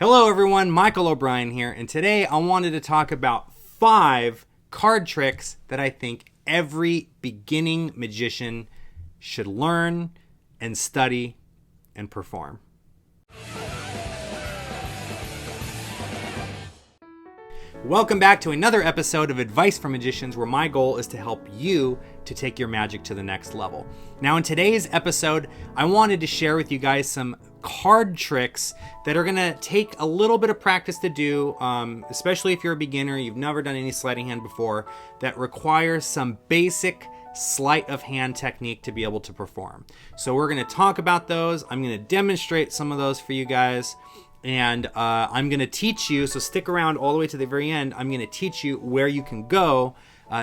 Hello everyone, Michael O'Brien here, and today I wanted to talk about 5 card tricks that I think every beginning magician should learn and study and perform. Welcome back to another episode of Advice for Magicians, where my goal is to help you to take your magic to the next level. Now, in today's episode, I wanted to share with you guys some card tricks that are going to take a little bit of practice to do, especially if you're a beginner, you've never done any sleight of hand before, that requires some basic sleight of hand technique to be able to perform. So we're going to talk about those. I'm going to demonstrate some of those for you guys. And I'm going to teach you, so stick around all the way to the very end. I'm going to teach you where you can go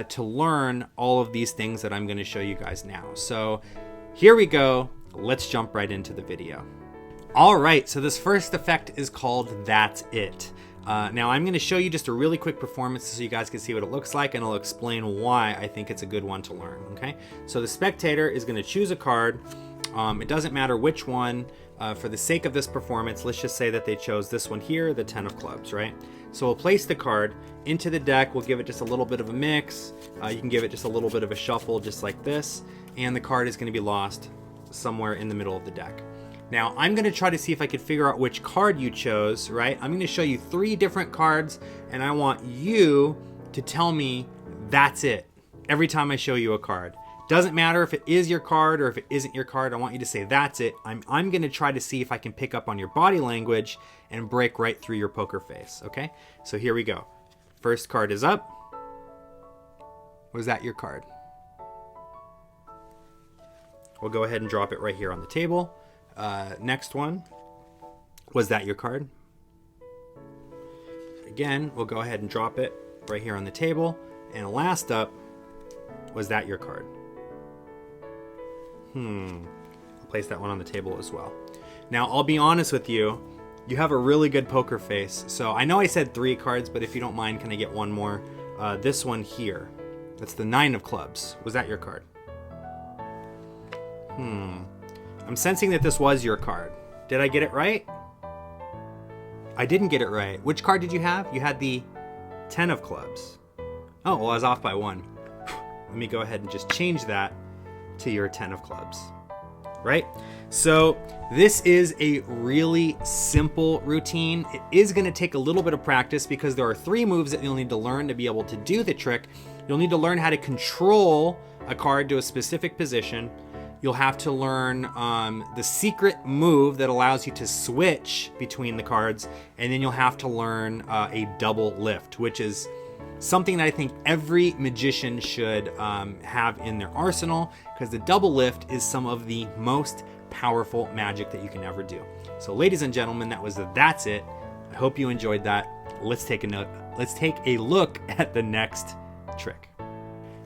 to learn all of these things that I'm going to show you guys now. So here we go. Let's jump right into the video. All right, so this first effect is called That's It. Now I'm going to show you just a really quick performance so you guys can see what it looks like, and I'll explain why I think it's a good one to learn, okay? So the spectator is going to choose a card. It doesn't matter which one. For the sake of this performance, let's just say that they chose this one here, the 10 of clubs, right? So we'll place the card into the deck. We'll give it just a little bit of a mix. You can give it just a little bit of a shuffle, just like this. And the card is going to be lost somewhere in the middle of the deck. Now, I'm going to try to see if I can figure out which card you chose, right? I'm going to show you 3 different cards, and I want you to tell me that's it every time I show you a card. Doesn't matter if it is your card or if it isn't your card. I want you to say, that's it. I'm going to try to see if I can pick up on your body language and break right through your poker face, okay? So here we go. First card is up. Was that your card? We'll go ahead and drop it right here on the table. Next one. Was that your card? Again, we'll go ahead and drop it right here on the table. And last up, was that your card? I'll place that one on the table as well. Now, I'll be honest with you. You have a really good poker face. So I know I said 3 cards, but if you don't mind, can I get one more? This one here. That's the 9 of clubs. Was that your card? I'm sensing that this was your card. Did I get it right? I didn't get it right. Which card did you have? You had the 10 of clubs. Oh, well, I was off by 1. Let me go ahead and just change that to your 10 of clubs, right? So this is a really simple routine. It is going to take a little bit of practice because there are 3 moves that you'll need to learn to be able to do the trick. You'll need to learn how to control a card to a specific position. You'll have to learn the secret move that allows you to switch between the cards. And then you'll have to learn a double lift, which is something that I think every magician should have in their arsenal, because the double lift is some of the most powerful magic that you can ever do. So ladies and gentlemen, that was the That's It. I hope you enjoyed that. Let's take a look at the next trick.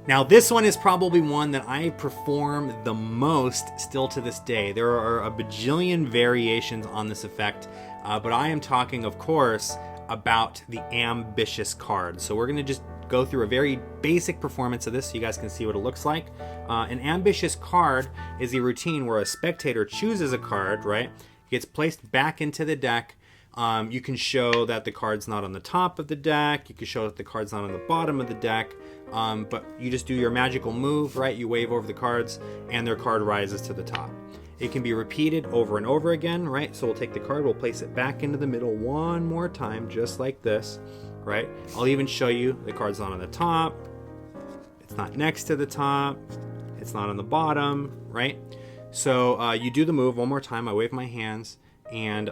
Now, this one is probably one that I perform the most still to this day. There are a bajillion variations on this effect, but I am talking, of course, about the ambitious card. So we're going to just go through a very basic performance of this so you guys can see what it looks like. An ambitious card is a routine where a spectator chooses a card, right? It gets placed back into the deck. You can show that the card's not on the top of the deck. You can show that the card's not on the bottom of the deck. But you just do your magical move, right? You wave over the cards and their card rises to the top. It can be repeated over and over again, right? So we'll take the card, we'll place it back into the middle one more time, just like this, right? I'll even show you the card's not on the top. It's not next to the top. It's not on the bottom, right? So you do the move one more time. I wave my hands, and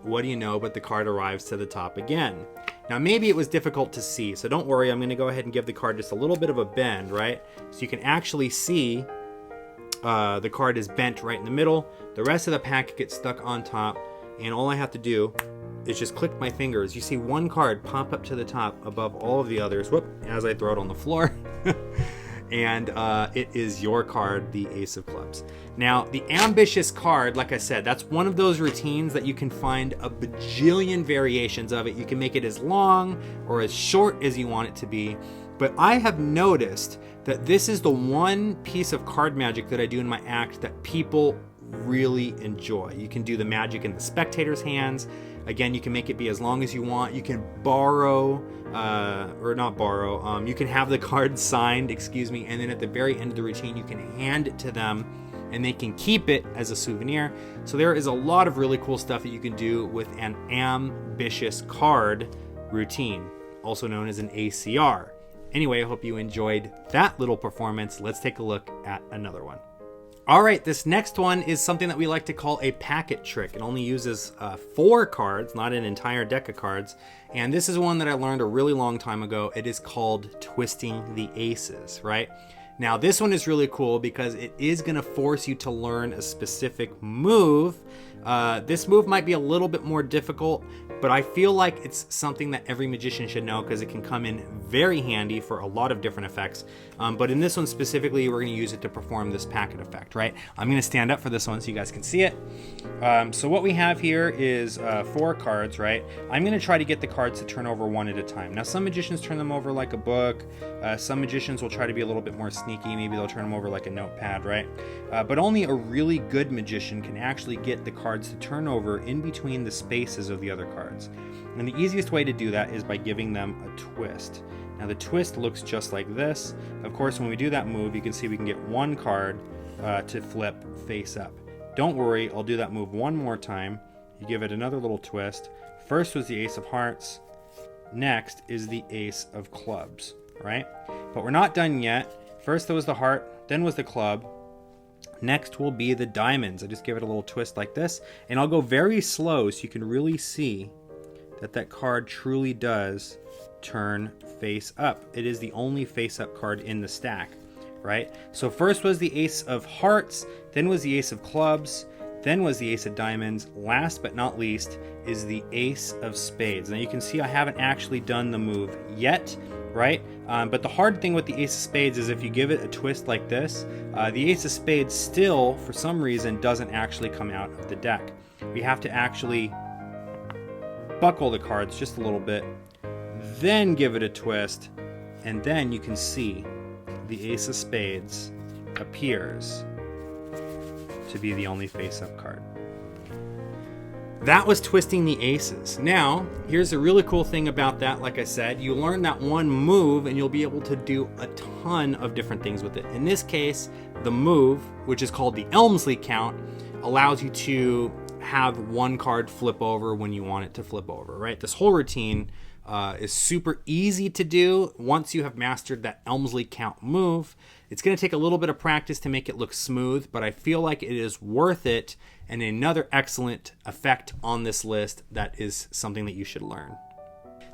what do you know, but the card arrives to the top again. Now, maybe it was difficult to see, so don't worry. I'm going to go ahead and give the card just a little bit of a bend, right? So you can actually see the card is bent right in the middle. The rest of the pack gets stuck on top, and all I have to do is just click my fingers. You see one card pop up to the top above all of the others, whoop, as I throw it on the floor. And it is your card, the Ace of Clubs. Now, the ambitious card, like I said, that's one of those routines that you can find a bajillion variations of it. You can make it as long or as short as you want it to be. But I have noticed that this is the one piece of card magic that I do in my act that people really enjoy. You can do the magic in the spectator's hands. Again, you can make it be as long as you want. You can borrow, or not borrow, you can have the card signed, excuse me, and then at the very end of the routine, you can hand it to them and they can keep it as a souvenir. So there is a lot of really cool stuff that you can do with an ambitious card routine, also known as an ACR. Anyway, I hope you enjoyed that little performance. Let's take a look at another one. All right, this next one is something that we like to call a packet trick. It only uses 4 cards, not an entire deck of cards. And this is one that I learned a really long time ago. It is called twisting the aces, right? Now, this one is really cool because it is going to force you to learn a specific move. This move might be a little bit more difficult, but I feel like it's something that every magician should know because it can come in very handy for a lot of different effects. But in this one specifically, we're going to use it to perform this packet effect, right? I'm going to stand up for this one so you guys can see it. So what we have here is 4 cards, right? I'm going to try to get the cards to turn over one at a time. Now, some magicians turn them over like a book. Some magicians will try to be a little bit more sneaky. Maybe they'll turn them over like a notepad, right? But only a really good magician can actually get the cards to turn over in between the spaces of the other cards. And the easiest way to do that is by giving them a twist. Now the twist looks just like this. Of course, when we do that move, you can see we can get one card to flip face up. Don't worry, I'll do that move one more time. You give it another little twist. First was the ace of hearts. Next is the ace of clubs, right? But we're not done yet. First there was the heart, then was the club. Next will be the diamonds. I just give it a little twist like this, and I'll go very slow so you can really see that that card truly does turn face up. It is the only face up card in the stack, right? So first was the ace of hearts, then was the ace of clubs, then was the ace of diamonds. Last but not least is the ace of spades. Now you can see I haven't actually done the move yet, right? But the hard thing with the ace of spades is if you give it a twist like this, the ace of spades still, for some reason, doesn't actually come out of the deck. We have to actually buckle the cards just a little bit, then give it a twist, and then you can see the ace of spades appears to be the only face-up card. That was twisting the aces. Now, here's a really cool thing about that. Like I said, you learn that one move and you'll be able to do a ton of different things with it. In this case, the move, which is called the Elmsley count, allows you to have one card flip over when you want it to flip over, right? This whole routine is super easy to do once you have mastered that Elmsley count move. It's going to take a little bit of practice to make it look smooth, but I feel like it is worth it, and another excellent effect on this list that is something that you should learn.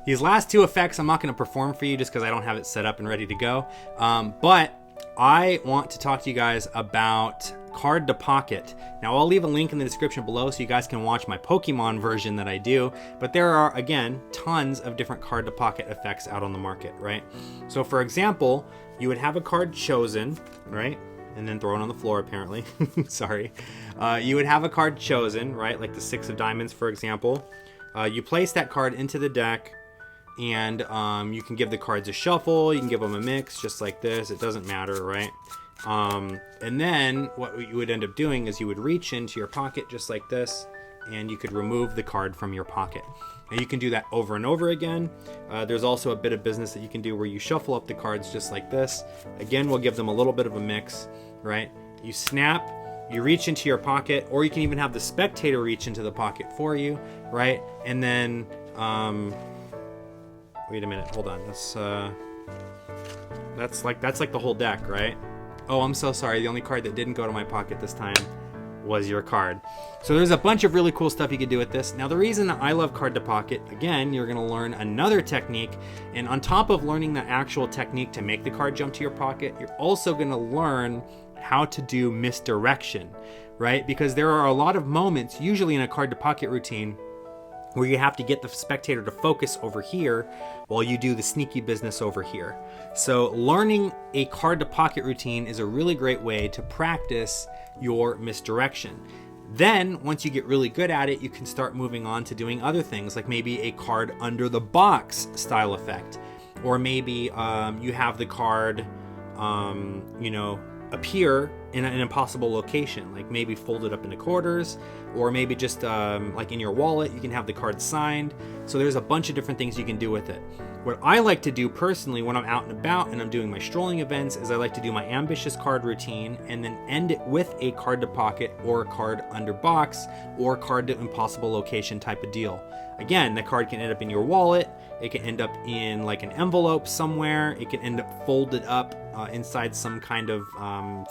These last 2 effects I'm not going to perform for you just because I don't have it set up and ready to go, but I want to talk to you guys about card to pocket. Now I'll leave a link in the description below so you guys can watch my Pokemon version that I do, but there are, again, tons of different card to pocket effects out on the market, right? So for example, you would have a card chosen, right? And then thrown on the floor, apparently. Sorry. You would have a card chosen, right? Like the 6 of diamonds, for example. You place that card into the deck, and you can give the cards a shuffle. You can give them a mix, just like this. It doesn't matter, right? And then what you would end up doing is you would reach into your pocket just like this, and you could remove the card from your pocket. And you can do that over and over again. There's also a bit of business that you can do where you shuffle up the cards just like this. Again, we'll give them a little bit of a mix, right? You snap, you reach into your pocket, or you can even have the spectator reach into the pocket for you, right? And then, wait a minute, hold on. That's like the whole deck, right? Oh, I'm so sorry. The only card that didn't go to my pocket this time was your card. So there's a bunch of really cool stuff you can do with this. Now, the reason that I love card to pocket, again, you're going to learn another technique, and on top of learning the actual technique to make the card jump to your pocket, you're also going to learn how to do misdirection, right? Because there are a lot of moments, usually in a card to pocket routine, where you have to get the spectator to focus over here while you do the sneaky business over here. So learning a card to pocket routine is a really great way to practice your misdirection. Then once you get really good at it, you can start moving on to doing other things, like maybe a card under the box style effect, or maybe you have the card appear in an impossible location, like maybe folded up into quarters, or maybe just like in your wallet, you can have the card signed. So there's a bunch of different things you can do with it. What I like to do personally when I'm out and about and I'm doing my strolling events is I like to do my ambitious card routine and then end it with a card to pocket or a card under box or card to impossible location type of deal. Again, the card can end up in your wallet, it can end up in like an envelope somewhere, it can end up folded up inside some kind of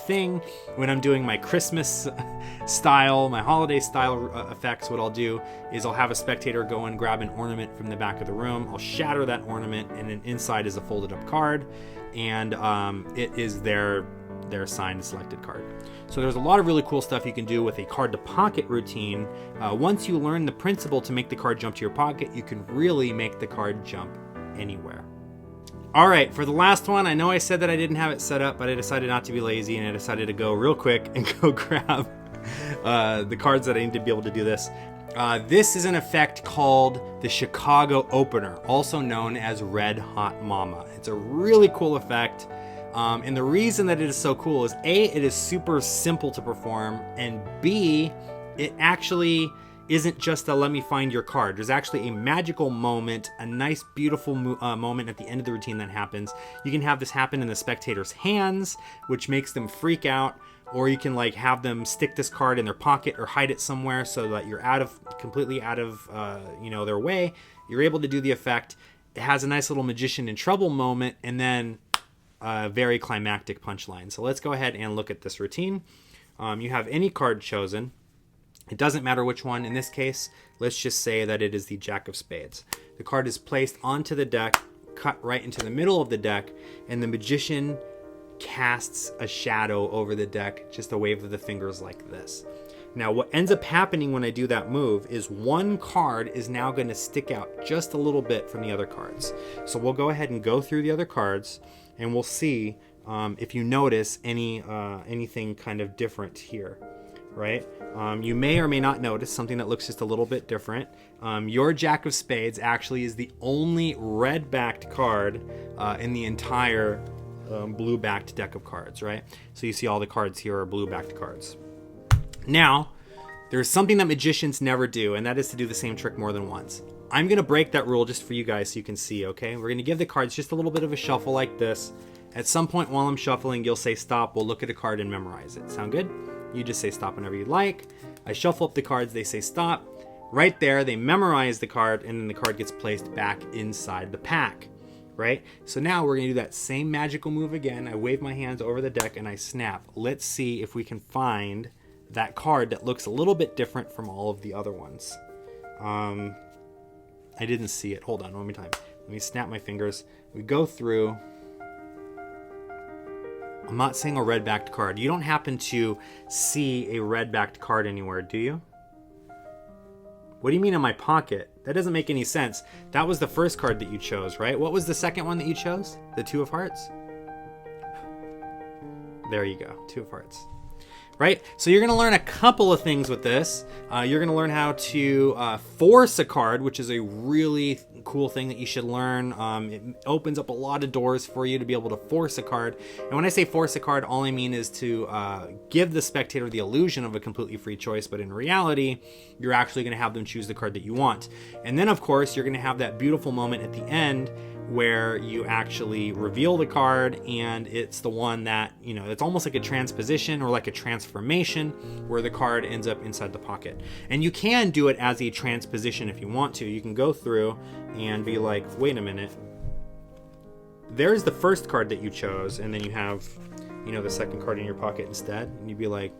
thing. When I'm doing my Christmas style, my holiday style effects, what I'll do is I'll have a spectator go and grab an ornament from the back of the room, I'll shatter that ornament, and then inside is a folded up card, and it is their signed selected card. So there's a lot of really cool stuff you can do with a card to pocket routine. Once you learn the principle to make the card jump to your pocket, you can really make the card jump anywhere. All right, for the last one, I know I said that I didn't have it set up, but I decided not to be lazy and I decided to go real quick and go grab the cards that I need to be able to do this. This is an effect called the Chicago Opener, also known as Red Hot Mama. It's a really cool effect. And the reason that it is so cool is A, it is super simple to perform, and B, it actually isn't just a let me find your card. There's actually a magical moment, a nice beautiful moment at the end of the routine that happens. You can have this happen in the spectator's hands, which makes them freak out, or you can like have them stick this card in their pocket or hide it somewhere so that you're completely out of their way. You're able to do the effect. It has a nice little magician in trouble moment, and then a very climactic punchline. So let's go ahead and look at this routine. You have any card chosen. It doesn't matter which one. In this case, let's just say that it is the Jack of Spades. The card is placed onto the deck, cut right into the middle of the deck, and the magician casts a shadow over the deck, just a wave of the fingers like this. Now, what ends up happening when I do that move is one card is now going to stick out just a little bit from the other cards. So we'll go ahead and go through the other cards, and we'll see if you notice anything kind of different here, right? You may or may not notice something that looks just a little bit different. Your Jack of Spades actually is the only red-backed card in the entire blue-backed deck of cards, right? So you see all the cards here are blue-backed cards. Now, there's something that magicians never do, and that is to do the same trick more than once. I'm going to break that rule just for you guys so you can see, okay? We're going to give the cards just a little bit of a shuffle like this. At some point while I'm shuffling, you'll say stop. We'll look at a card and memorize it. Sound good? You just say stop whenever you'd like. I shuffle up the cards. They say stop. Right there, they memorize the card, and then the card gets placed back inside the pack, right? So now we're going to do that same magical move again. I wave my hands over the deck, and I snap. Let's see if we can find that card that looks a little bit different from all of the other ones. I didn't see it. Hold on, one more time. Let me snap my fingers. We go through. I'm not seeing a red-backed card. You don't happen to see a red-backed card anywhere, do you? What do you mean in my pocket? That doesn't make any sense. That was the first card that you chose, right? What was the second one that you chose? The Two of Hearts? There you go, Two of Hearts. Right? So you're going to learn a couple of things with this. You're going to learn how to force a card, which is a really cool thing that you should learn. It opens up a lot of doors for you to be able to force a card. And when I say force a card, all I mean is to give the spectator the illusion of a completely free choice, but in reality, you're actually going to have them choose the card that you want. And then, of course, you're going to have that beautiful moment at the end where you actually reveal the card, and it's the one that, you know, it's almost like a transposition or like a transformation where the card ends up inside the pocket. And you can do it as a transposition if you want to. You can go through and be like, wait a minute, there's the first card that you chose, and then you have, you know, the second card in your pocket instead, and you'd be like,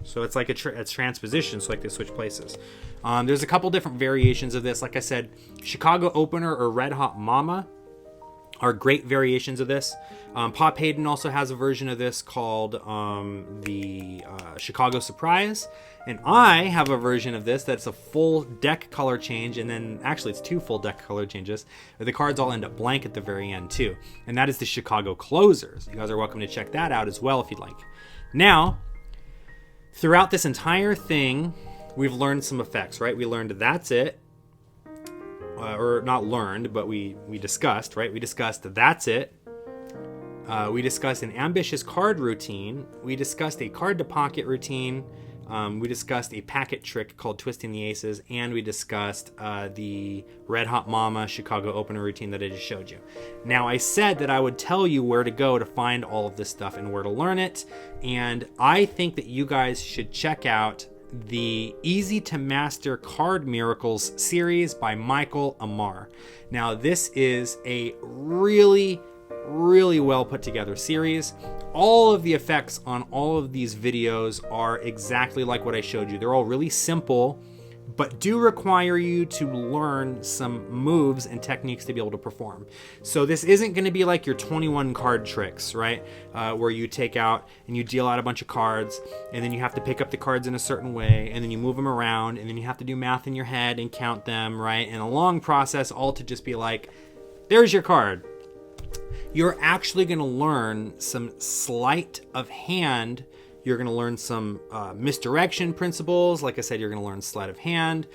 so it's like a transposition, so like they switch places. There's a couple different variations of this. Like I said, Chicago Opener or Red Hot Mama are great variations of this. Pop Hayden also has a version of this called the Chicago Surprise. And I have a version of this that's a full deck color change, and then actually it's two full deck color changes. The cards all end up blank at the very end too. And that is the Chicago Closers. You guys are welcome to check that out as well if you'd like. Now, throughout this entire thing, we've learned some effects, right? We learned that's it. Or not learned, but we discussed, right? We discussed that's it. We discussed an ambitious card routine. We discussed a card to pocket routine. We discussed a packet trick called Twisting the Aces, and we discussed the Red Hot Mama Chicago opener routine that I just showed you. Now, I said that I would tell you where to go to find all of this stuff and where to learn it, and I think that you guys should check out the Easy to Master Card Miracles series by Michael Amar. Now, this is a really well put together series. All of the effects on all of these videos are exactly like what I showed you. They're all really simple, but do require you to learn some moves and techniques to be able to perform. So this isn't going to be like your 21 card tricks, right? Where you take out and you deal out a bunch of cards, and then you have to pick up the cards in a certain way, and then you move them around, and then you have to do math in your head and count them, right? And a long process, all to just be like, there's your card. You're actually going to learn some sleight of hand. You're going to learn some misdirection principles. Like I said, you're going to learn sleight of hand.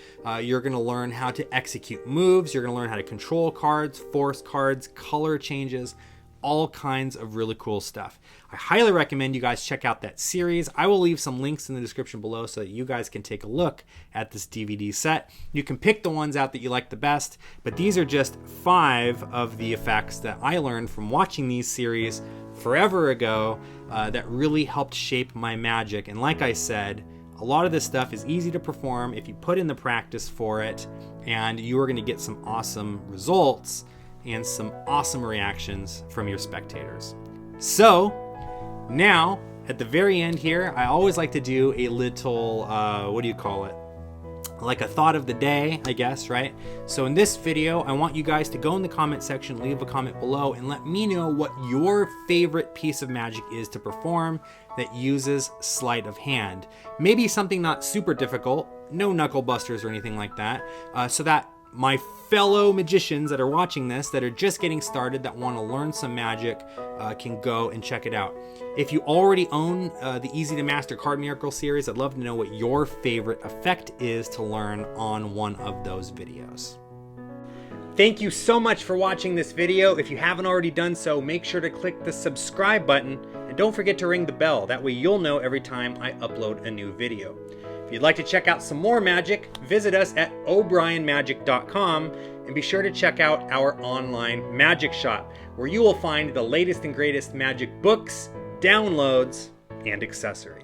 You're going to learn how to execute moves. You're going to learn how to control cards, force cards, color changes, all kinds of really cool stuff. I highly recommend you guys check out that series. I will leave some links in the description below so that you guys can take a look at this DVD set. You can pick the ones out that you like the best, but these are just 5 of the effects that I learned from watching these series forever ago that really helped shape my magic. And like I said, a lot of this stuff is easy to perform if you put in the practice for it, and you are going to get some awesome results and some awesome reactions from your spectators. So now at the very end here, I always like to do a little, what do you call it? Like a thought of the day, I guess, right? So in this video, I want you guys to go in the comment section, leave a comment below, and let me know what your favorite piece of magic is to perform that uses sleight of hand. Maybe something not super difficult, no knuckle busters or anything like that, so that my fellow magicians that are watching this, that are just getting started, that want to learn some magic, can go and check it out. If you already own the Easy to Master Card Miracle series, I'd love to know what your favorite effect is to learn on one of those videos. Thank you so much for watching this video. If you haven't already done so, make sure to click the subscribe button, and don't forget to ring the bell. That way you'll know every time I upload a new video. If you'd like to check out some more magic, visit us at obrienmagic.com, and be sure to check out our online magic shop, where you will find the latest and greatest magic books, downloads, and accessories.